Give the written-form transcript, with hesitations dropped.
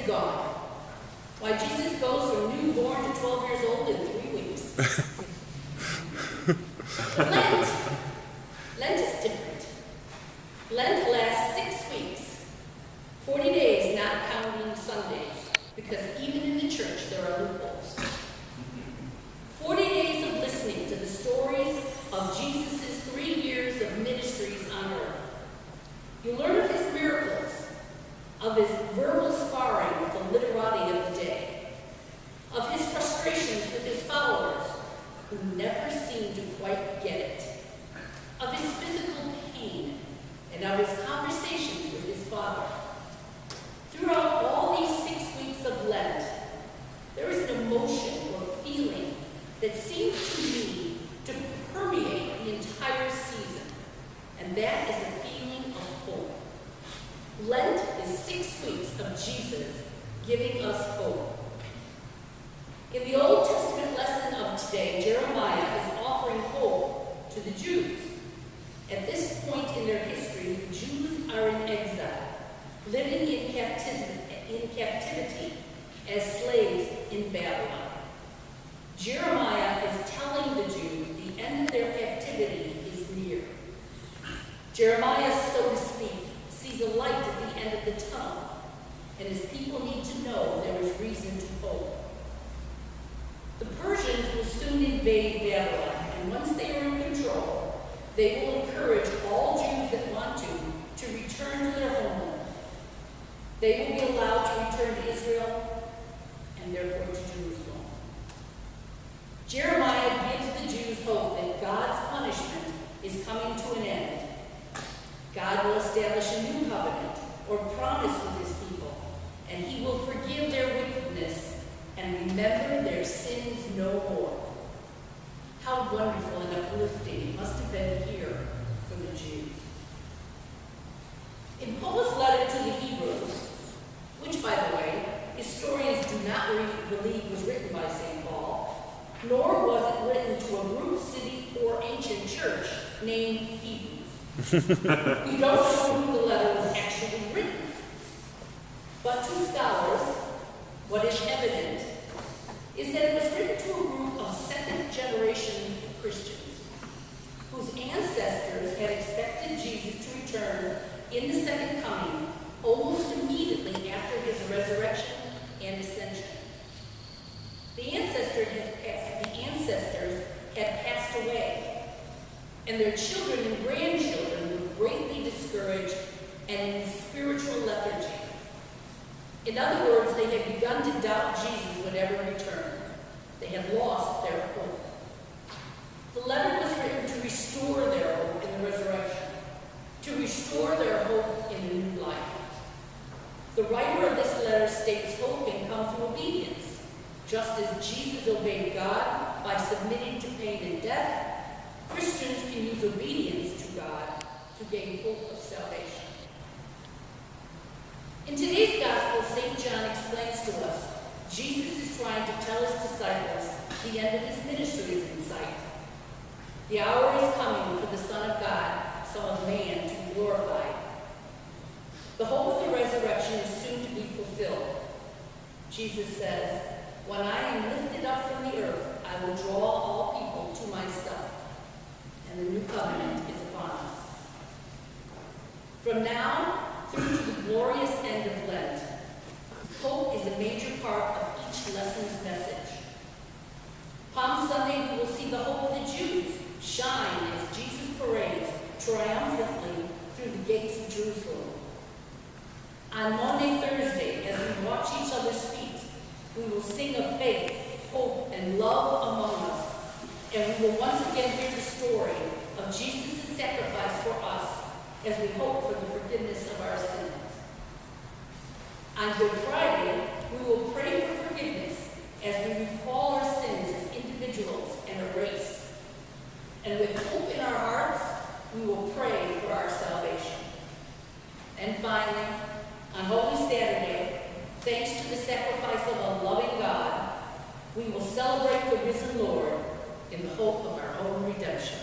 is gone. Why, Jesus goes from newborn to 12 years old in 3 weeks. Lent is different. Lent lasts 6 weeks, 40 days, not counting Sundays, because even in the church there are loopholes. 40 days of listening to the stories of Jesus' 3 years of ministries on earth. You learn of his miracles, of his verbal sparring with the literati of the day, of his frustrations with his followers, who never seem to quite get it, of his physical pain, and of his conversations with his Father. Throughout all these 6 weeks of Lent, there is an emotion or feeling that seems to me to permeate the entire season, and that is a feeling of hope. Lent is 6 weeks of Jesus giving us hope. In the Old Testament lesson of today, Jeremiah is offering hope to the Jews. At this point in their history, the Jews are in exile, living in captivity as slaves in Babylon. Jeremiah is telling the Jews the end of their captivity is near. Jeremiah, so to speak, sees a light at the end of the tunnel, and his people need to know there is reason to hope. The Persians will soon invade Babylon, and once they are in control, they will encourage all Jews that want to return to their homeland. They will be allowed to return to Israel and therefore to Jerusalem. Jeremiah gives the Jews hope that God's punishment is coming to an end. God will establish a new covenant or promise with his people, and he will forgive their wickedness and remember their sins no more. How wonderful and uplifting it must have been here for the Jews. In Paul's letter to the Hebrews, which, by the way, historians do not believe was written by St. Paul, nor was it written to a group, city, or ancient church named Hebrews. We don't know who the letter was actually written. But to scholars, what is evident is that it was written to a group of second-generation Christians whose ancestors had expected Jesus to return in the second coming almost immediately after his resurrection and ascension. The ancestors had passed away, and their children and grandchildren were greatly discouraged and in spiritual lethargy. In other words, they had begun to doubt Jesus would ever return. They had lost their hope. The letter was written to restore their hope in the resurrection, to restore their hope in a new life. The writer of this letter states hope can come through obedience. Just as Jesus obeyed God by submitting to pain and death, Christians can use obedience to God to gain hope of salvation. In today's gospel, St. John explains to us Jesus is trying to tell his disciples the end of his ministry is in sight. The hour is coming for the Son of God, Son of Man, to be glorified. The hope of the resurrection is soon to be fulfilled. Jesus says, "When I am lifted up from the earth, I will draw all people to myself." And the new covenant is upon us. From now through to the glorious end of Lent, hope is a major part of each lesson's message. Palm Sunday, we will see the hope of the Jews shine as Jesus parades triumphantly through the gates of Jerusalem. On Maundy Thursday, as we watch each other's feet, we will sing of faith, hope, and love among us, and we will once again hear the story of Jesus' sacrifice for us as we hope for the forgiveness of our sins. On Good Friday, we will pray for forgiveness as we recall our sins as individuals and a race. And with hope in our hearts, we will pray for our salvation. And finally, on Holy Saturday, thanks to the sacrifice of a loving God, we will celebrate the risen Lord in the hope of our own redemption.